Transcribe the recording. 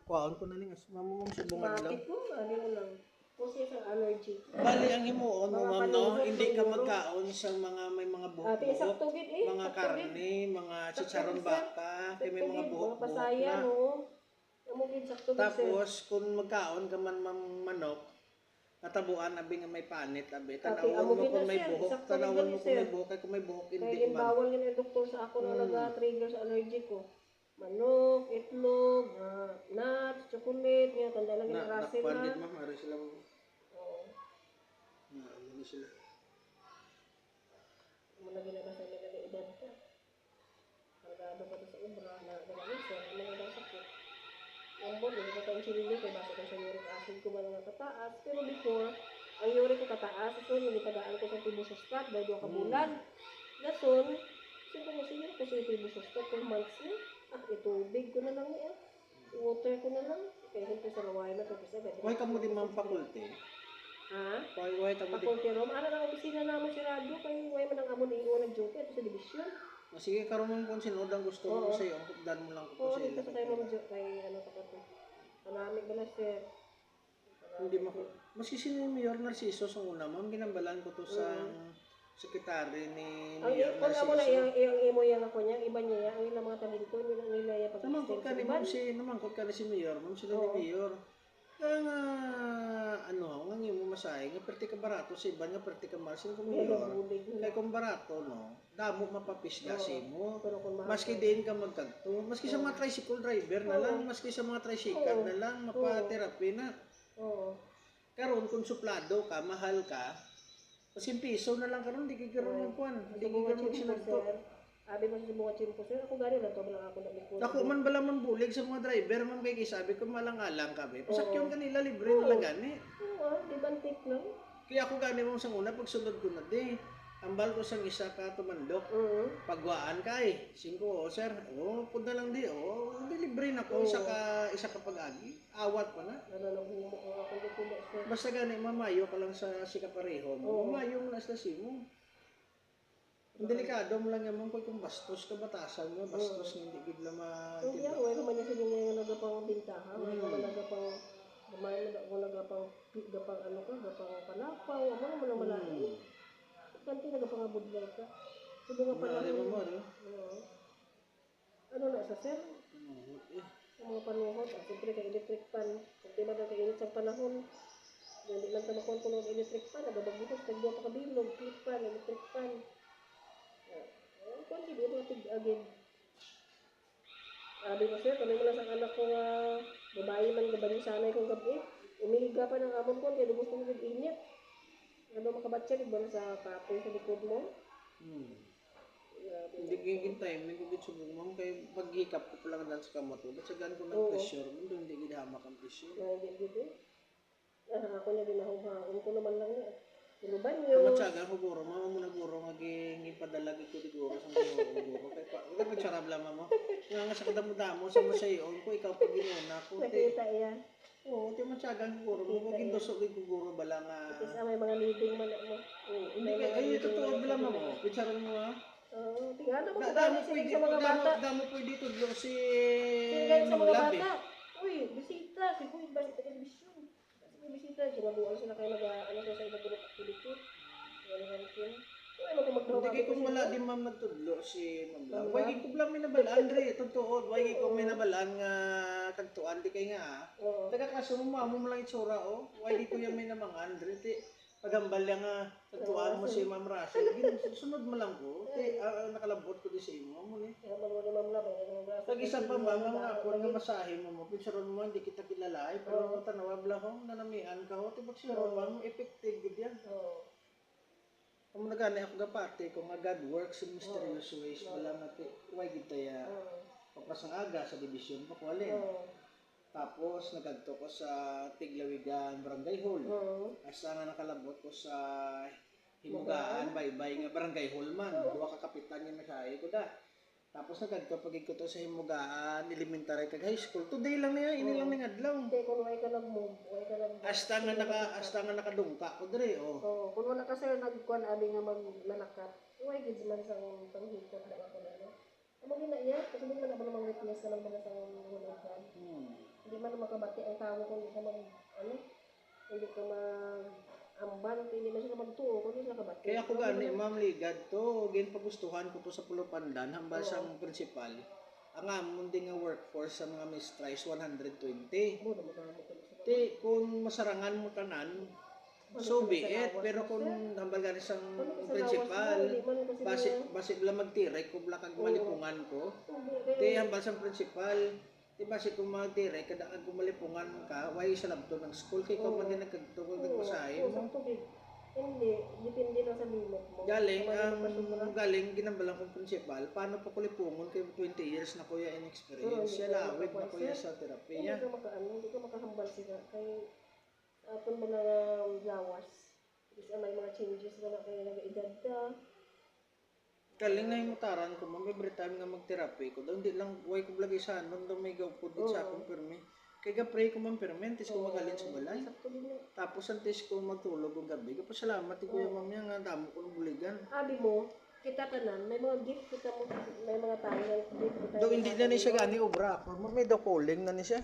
Kuhaon ko na ning mamumong subong adlaw. Matik ko, ano mo lang. Kasi sa allergy. Bali ang himuon mo Mga ma'am no, panuhot, hindi ka siguro. magkaon sa mga may mga Ate, buhok-buhok, sakto gid eh. mga sakto karne, gid. mga Sakto chicharon gid, sir. baka, kay may Sakto mga gid, buhok-buhok pasaya, na. no. Amo gid sakto gid, sir. Tapos kung magkaon ka man ma'am manok, natabuan abi nga may panit abi. Ate, Tanawon amo mo gid kung na, may sir. buhok, Sakto gid tanawon gani, mo kung sir. may buhok, kay kung may buhok Kaya hindi man. ginbawal nga ng doktor sa ako na nag-trigger sa allergy ko. Manok, itlog, nuts, chocolate, nga tanda lang yung rasin Nakpan na. din ma'am, ari sila mo. Oo. Ano sila. Muna ginagawa sa mga edad ka. Kargado pa sa ubra na gano'n sir, mga daw sakit. Ang bon, hindi ko tayo sinili kay basta ko sa uric acid ko ba nga kataas. Pero before, ang uric ko kataas, ito hindi tagaan ko sa tibusostat dahil 2 ka bulan. Dason, siyempre mo siya kasi tibusostat 2 months na. Itubig ko na lang niya. Water ko na lang. Kaya siyempre sa laway na ito kasi Why ka mo din ma'am faculty? ha? Why ka mo din? Faculty room. Ano lang opisina naman si Rado kay way man ang amon ingo nag-duty ato sa division. Sige, karon mo kung sinod ang gusto mo sa iyo, dan mo lang ko Oo, sa dito iyo. sa tayo mong kay ano pa to. Kanamig ba na sir? Hindi mo maski si Mayor Narciso sa una, ma'am, ginambalan ko to sa sekretary ni Ang Mayor kung amo na Narciso. iyang imo yang ako niya, iba niya ang ilang mga talento nila ya pag Namangkot ka ni ma'am namangkot ka ni si Mayor, ma'am sila ni Mayor. Kaya nga, ano, ang imo masahe, nga perti ka barato sa iban, nga perti ka masin ko Mayor. Kaya kung barato, no, damo mapapisga si mo. pero kung mahal. Maski din ka magkanto, maski sa mga tricycle driver na lang, maski sa mga tricycle na lang, mapaterapi na. Oo. Karon kung suplado ka, mahal ka, kasi piso na lang karon di ka karon magkuan, di ka karon magsinagto. Abi mo sa mga chimpo sir, ako gani lang to lang ako naglikod. Ako man bala man bulig sa mga driver, man kay sabi ko malang-alang kami. Pasakyon kanila libre na lang gani. Oo, di bantik lang. Kaya ako gani mo sa una pagsunod ko na di. Ambal ko sang isa ka tumandok. Pagwaan ka eh. 5 sir. Pud na lang di. Di libre na ko isa ka pag-agi. Awat pa na. Nananabumo ko ako dito sir. Basta gani mamayo ka lang sa sikapareho mo. Mamayo mo na sa simo. Ang delikado mo lang naman kung bastos ka batasan mo, bastos nga hindi bigla Hindi ako, wala man niya sa inyo yung nagapang bintaha, wala man nagapang gamayan mo nagapang ano ka, gapang palapaw, ano naman ang malalim. Kanti nagapang abudlay ka. Sabi nga pala ano na sa sir? Ang mga panuhot, siyempre kay electric pan, kung di ba nagkainit sa panahon, hindi lang tamakon ko ng electric pan, nagabagbutos, nagbuha pa kabilog, pan, electric pan. Kung hindi ito tig-agin. Sabi ko sir, kami mo lang sa anak ko nga babae man gabanyo sanay kong gabi. Umihiga pa ng amon ko, kaya gusto mo init. Ano makabatsa, di ba sa kapoy sa likod mo? Hindi giging time, hindi giging subong ma'am, kaya paghikap ko pa lang sa kamot ko, ba't sagan ko ng pressure mo, hindi giging hamak ang pressure. Hindi gito. Ako niya ginahuhaon ko naman lang niya. Inuban niyo. Kung matyagan ko guro, mama mo na guro, maging ipadalagi ko di guro sa mga guro. Kaya wala pa tsarab lamang mo. Nga sa kadamo-damo sa masayon ko, ikaw pag ginuna ko. Nakita yan. Oo, di matyagan ko guro. Maging dosog ko guro, bala nga. Kasi may mga leading man mo. Hindi ka, ay totoo lamang mo. Pitsaran mo ha. Oo, tingnan mo kung sa mga bata. Damo po dito si Tingnan sa mga bata. Uy, bisita. Si Kuy, balik ka telebisyon. Bisita, sinabuan sila kayo ano sa ibang grupo activity. Hindi kung wala din ma'am nagtudlo si Ma'am Lam. Wagi ko lang may nabalaan re, totoo. Wagi ko may nabalaan nga tagtuan di kay nga. Taga-klaso mo mo lang itsura o. Wagi ko yung may namangan re. Pagambal lang nga tagtuan mo si Ma'am Russell. Sunod mo lang ko. Nakalabot ko di sa imo mo ni. Pag-isa pa ma'am nga ako nga masahe mo. Pinsaron mo hindi kita kilala pero tanawab lang ko nanamian ka ho. Tibak siya mo effective gid yan. Kung nagani ako gapati, kung nga God works in mysterious ways, wala nga why gid taya papasang aga sa division pakwalin. Tapos nagadto ko sa Tiglawigan Barangay Hall. Asa nga nakalabot ko sa Himugaan Baybay nga Barangay Hall man. Duha ka kapitan nga masahe ko da. Tapos nagadto pagig ko to sa Himugaan Elementary kag high school. Today lang niya, ini lang ning adlaw. Hindi kung way ka nag-move, way ka nag Hasta nga nakadungka ko dire oh. Kung wala ka sir nagkuan abi nga magnanakat. Way gid man sa panghikot na ako na. Amo gina iya, kasi di man na witness ka lang ba sa hulugan. Hindi man makabati ang tao kung hindi ka mag, ano, hindi ka mag-amban, hindi man sila magtuo, kung hindi sila kabati. Kaya ako gani, ma'am ligad to, gin pagustuhan ko to sa Pulupandan, hambal siyang principal. Ang amon din nga workforce sa mga mistrice 120. Mo, naman ko sa Ti, kung masarangan mo tanan, so be it. Pero kung hambal gani siyang principal, basi bala magtiray ko bala kag malipungan ko. Ti, hambal siyang principal, ti basi kung magtiray, kada kag malipungan ka, why sa labto ng school, kay ko man din nagkagtugol nagmasahe mo. Hindi, depende lang sa limit mo. Galing, galing ginambalang kong principal, paano pa ko lipungon kay 20 years na kuya in experience, siya lawig na kuya sa terapiya. Hindi ka makaano, hindi ka makahambal sila. Kay aton mga lawas, kasi may mga changes na na kaya nag-edad ka. Galing na yung mutaran ko, ma'am, every time nga mag-therapy ko, daw hindi lang, huwag ko blagay sa anon, daw may gawpod din sa akong permi. Kaya pray ko ma'am permi, antes ko magalin sa balay. Sakto din yun. Tapos antes ko magtulog ng gabi, kapag salamat, kuya ma'am yan, nga damo ko ng buligan. Abi mo, kita tanan, may mga gift kita mo, may mga tayo ng gift kita. Daw hindi na ni siya gani obra, ma'am, may daw calling na ni siya.